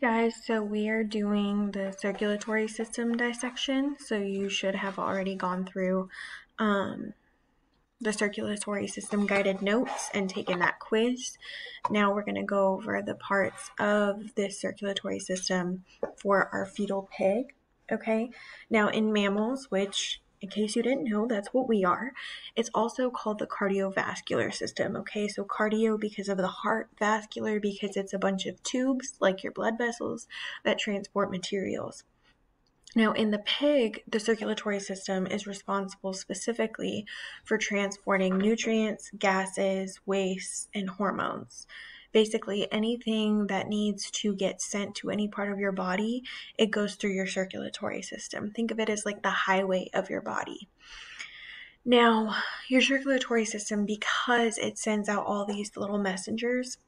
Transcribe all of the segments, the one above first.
Guys, so we are doing the circulatory system dissection, so you should have already gone through the circulatory system guided notes and taken that quiz. Now we're going to go over the parts of this circulatory system for our fetal pig, okay? Now in mammals, which in case you didn't know, that's what we are. It's also called the cardiovascular system, okay? So cardio because of the heart, vascular because it's a bunch of tubes, like your blood vessels, that transport materials. Now, in the pig, the circulatory system is responsible specifically for transporting nutrients, gases, wastes, and hormones. Basically, anything that needs to get sent to any part of your body, it goes through your circulatory system. Think of it as like the highway of your body. Now, your circulatory system, because it sends out all these little messengers,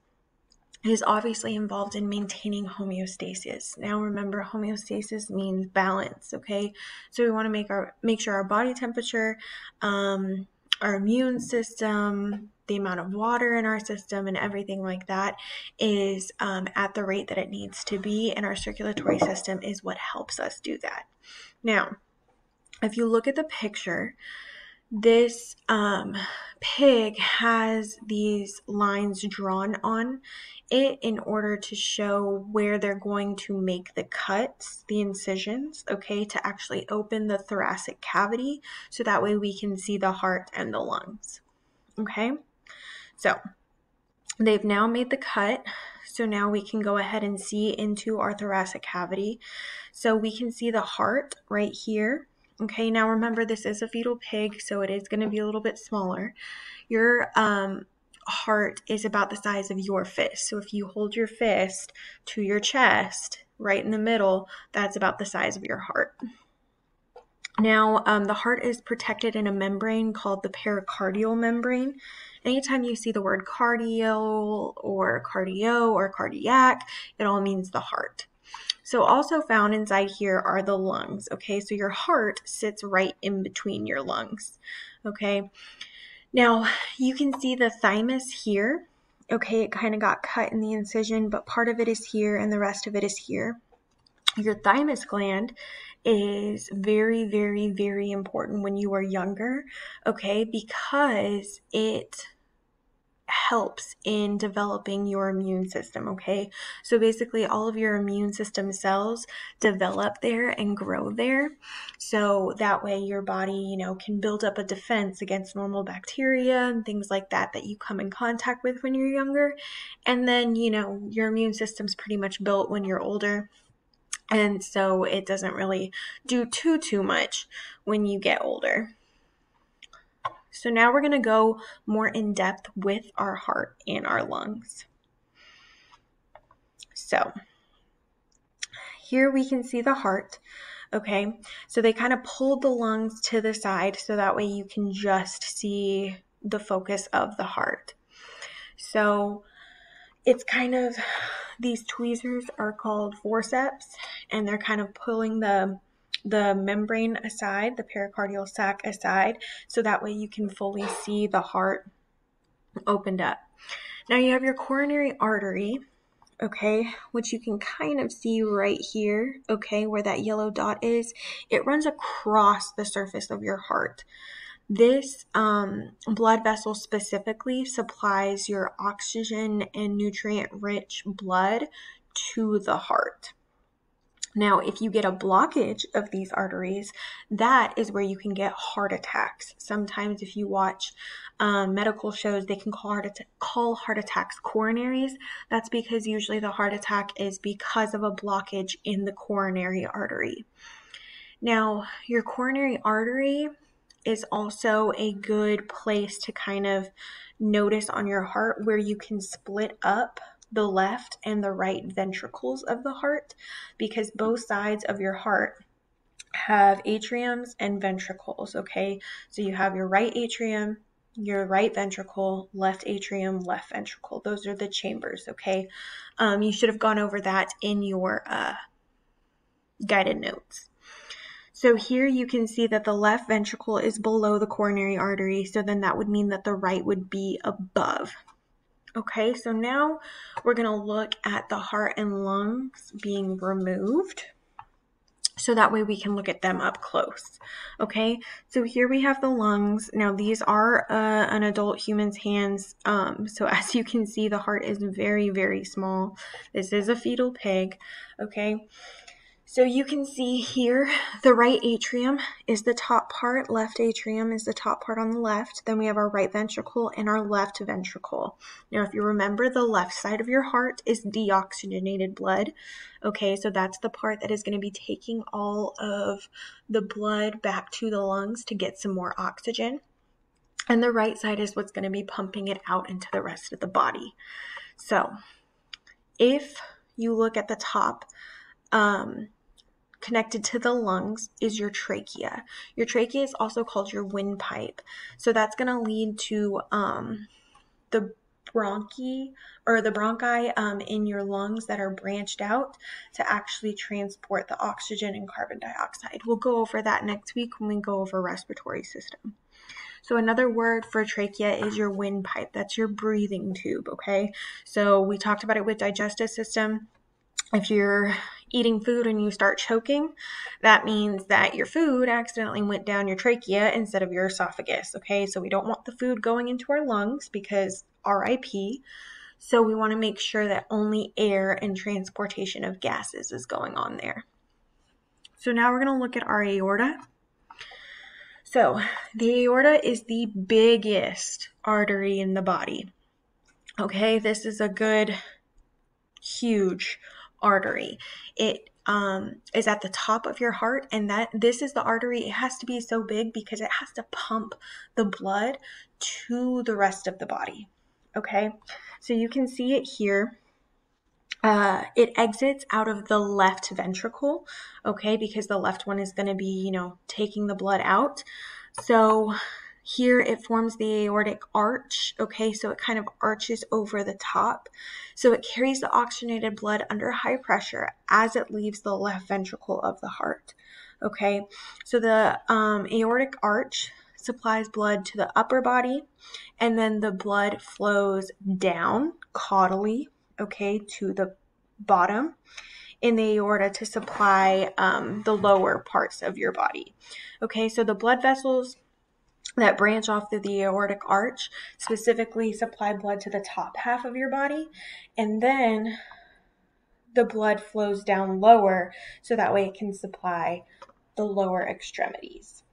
is obviously involved in maintaining homeostasis. Now remember, homeostasis means balance, okay? So we want to make sure our body temperature, our immune system, the amount of water in our system and everything like that is at the rate that it needs to be, and our circulatory system is what helps us do that. Now, if you look at the picture, this pig has these lines drawn on it in order to show where they're going to make the cuts, the incisions, okay, to actually open the thoracic cavity, so that way we can see the heart and the lungs, okay? So they've now made the cut, so now we can go ahead and see into our thoracic cavity. So we can see the heart right here. Okay, now remember, this is a fetal pig, so it is going to be a little bit smaller. Your heart is about the size of your fist. So if you hold your fist to your chest, right in the middle, that's about the size of your heart. Now, the heart is protected in a membrane called the pericardial membrane. Anytime you see the word cardio or cardiac, it all means the heart. So also found inside here are the lungs, okay? So your heart sits right in between your lungs, okay? Now, you can see the thymus here, okay? It kind of got cut in the incision, but part of it is here and the rest of it is here. Your thymus gland is very, very, very important when you are younger, okay? Because it helps in developing your immune system, okay? So basically all of your immune system cells develop there and grow there. So that way your body, can build up a defense against normal bacteria and things like that you come in contact with when you're younger. And then, your immune system's pretty much built when you're older. And so it doesn't really do too much when you get older. So now we're going to go more in depth with our heart and our lungs. So here we can see the heart, okay? So they kind of pulled the lungs to the side so that way you can just see the focus of the heart. So it's kind of, these tweezers are called forceps, and they're kind of pulling the membrane aside, the pericardial sac aside, so that way you can fully see the heart opened up. Now you have your coronary artery, okay, which you can kind of see right here, okay, where that yellow dot is. It runs across the surface of your heart. This blood vessel specifically supplies your oxygen and nutrient-rich blood to the heart. Now, if you get a blockage of these arteries, that is where you can get heart attacks. Sometimes if you watch medical shows, they can call heart attacks coronaries. That's because usually the heart attack is because of a blockage in the coronary artery. Now, your coronary artery is also a good place to kind of notice on your heart where you can split up the left and the right ventricles of the heart, because both sides of your heart have atriums and ventricles, okay? So you have your right atrium, your right ventricle, left atrium, left ventricle. Those are the chambers, okay? You should have gone over that in your guided notes. So here you can see that the left ventricle is below the coronary artery, so then that would mean that the right would be above. Okay, so now we're going to look at the heart and lungs being removed, so that way we can look at them up close. Okay, so here we have the lungs. Now these are an adult human's hands. So as you can see, the heart is very, very small. This is a fetal pig. Okay, so you can see here, the right atrium is the top part, left atrium is the top part on the left. Then we have our right ventricle and our left ventricle. Now, if you remember, the left side of your heart is deoxygenated blood. Okay, so that's the part that is going to be taking all of the blood back to the lungs to get some more oxygen. And the right side is what's going to be pumping it out into the rest of the body. So if you look at the top, connected to the lungs is your trachea. Your trachea is also called your windpipe. So that's going to lead to the bronchi in your lungs that are branched out to actually transport the oxygen and carbon dioxide. We'll go over that next week when we go over respiratory system. So another word for trachea is your windpipe. That's your breathing tube, okay? So we talked about it with digestive system. If you're eating food and you start choking, that means that your food accidentally went down your trachea instead of your esophagus, okay? So we don't want the food going into our lungs because RIP. So we want to make sure that only air and transportation of gases is going on there. So now we're going to look at our aorta. So the aorta is the biggest artery in the body, okay? This is a good, huge artery. It is at the top of your heart, and this is the artery. It has to be so big because it has to pump the blood to the rest of the body. Okay, so you can see it here. It exits out of the left ventricle, okay, because the left one is going to be, taking the blood out. So here it forms the aortic arch, okay, so it kind of arches over the top. So it carries the oxygenated blood under high pressure as it leaves the left ventricle of the heart, okay. So the aortic arch supplies blood to the upper body, and then the blood flows down caudally, okay, to the bottom in the aorta to supply the lower parts of your body. Okay, so the blood vessels that branch off through the aortic arch specifically supply blood to the top half of your body, and then the blood flows down lower so that way it can supply the lower extremities.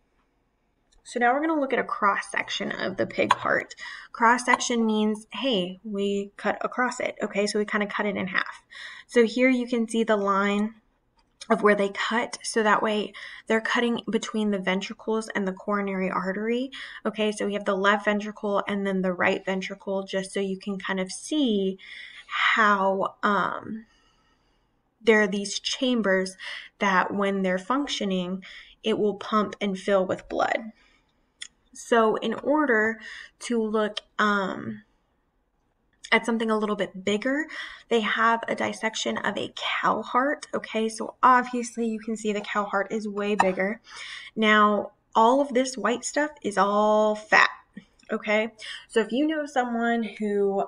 So now we're going to look at a cross section of the pig heart. Cross section means, hey, we cut across it. Okay, so we kind of cut it in half. So here you can see the line of where they cut, so that way they're cutting between the ventricles and the coronary artery. Okay, so we have the left ventricle and then the right ventricle, just so you can kind of see how there are these chambers that when they're functioning, it will pump and fill with blood. So in order to look at something a little bit bigger, they have a dissection of a cow heart. Okay, so obviously you can see the cow heart is way bigger. Now, all of this white stuff is all fat. Okay, so if you know someone who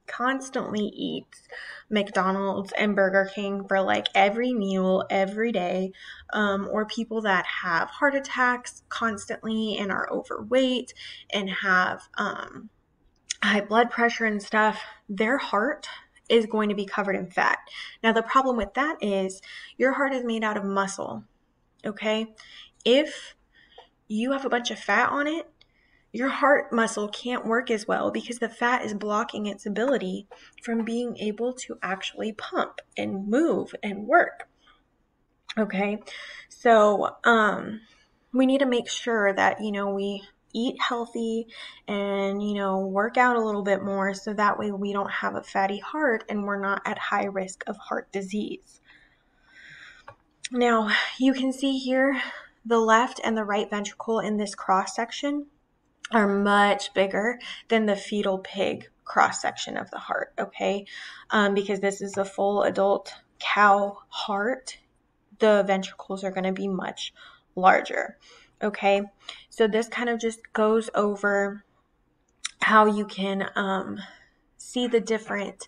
constantly eats McDonald's and Burger King for like every meal, every day, or people that have heart attacks constantly and are overweight and have high blood pressure and stuff, their heart is going to be covered in fat. Now, the problem with that is your heart is made out of muscle, okay? If you have a bunch of fat on it, your heart muscle can't work as well because the fat is blocking its ability from being able to actually pump and move and work. Okay, so we need to make sure that, we eat healthy and, work out a little bit more so that way we don't have a fatty heart and we're not at high risk of heart disease. Now, you can see here the left and the right ventricle in this cross section are much bigger than the fetal pig cross section of the heart, okay? Because this is a full adult cow heart, the ventricles are going to be much larger, okay? So this kind of just goes over how you can see the different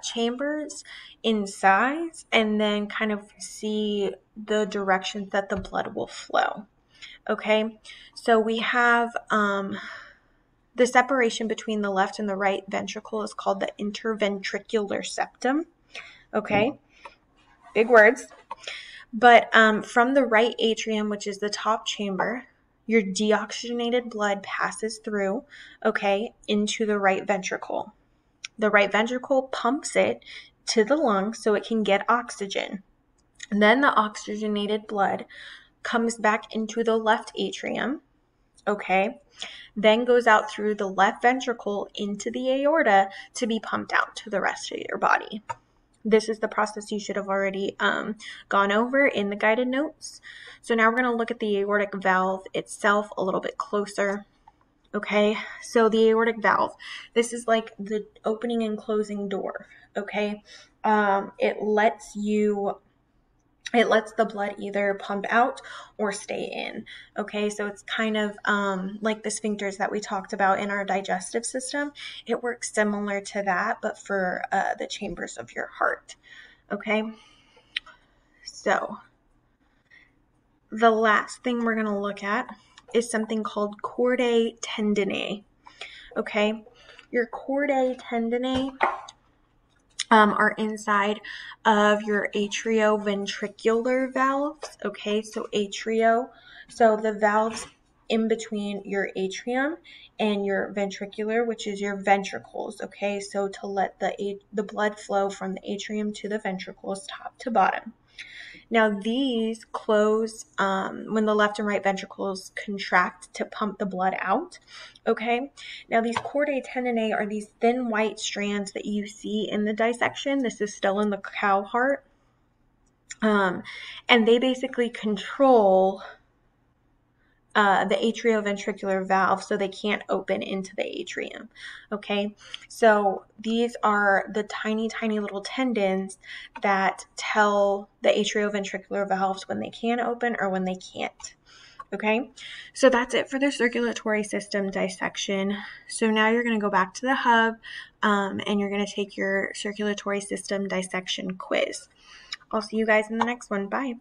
chambers in size, and then kind of see the directions that the blood will flow. Okay, so we have the separation between the left and the right ventricle is called the interventricular septum. Okay, big words. But from the right atrium, which is the top chamber, your deoxygenated blood passes through, okay, into the right ventricle. The right ventricle pumps it to the lungs so it can get oxygen. And then the oxygenated blood comes back into the left atrium, okay, then goes out through the left ventricle into the aorta to be pumped out to the rest of your body. This is the process you should have already gone over in the guided notes. So now we're going to look at the aortic valve itself a little bit closer. Okay, so the aortic valve, this is like the opening and closing door. Okay, it lets the blood either pump out or stay in. Okay, so it's kind of like the sphincters that we talked about in our digestive system. It works similar to that, but for the chambers of your heart. Okay, so the last thing we're going to look at is something called chordae tendineae. Okay, your chordae tendineae are inside of your atrioventricular valves. Okay, so so the valves in between your atrium and your ventricular, which is your ventricles. Okay, so to let the blood flow from the atrium to the ventricles, top to bottom. Now these close when the left and right ventricles contract to pump the blood out. Okay, now these chordae tendineae are these thin white strands that you see in the dissection. This is still in the cow heart. And they basically control the atrioventricular valve so they can't open into the atrium. Okay, so these are the tiny, tiny little tendons that tell the atrioventricular valves when they can open or when they can't. Okay, so that's it for the circulatory system dissection. So now you're going to go back to the hub and you're going to take your circulatory system dissection quiz. I'll see you guys in the next one. Bye.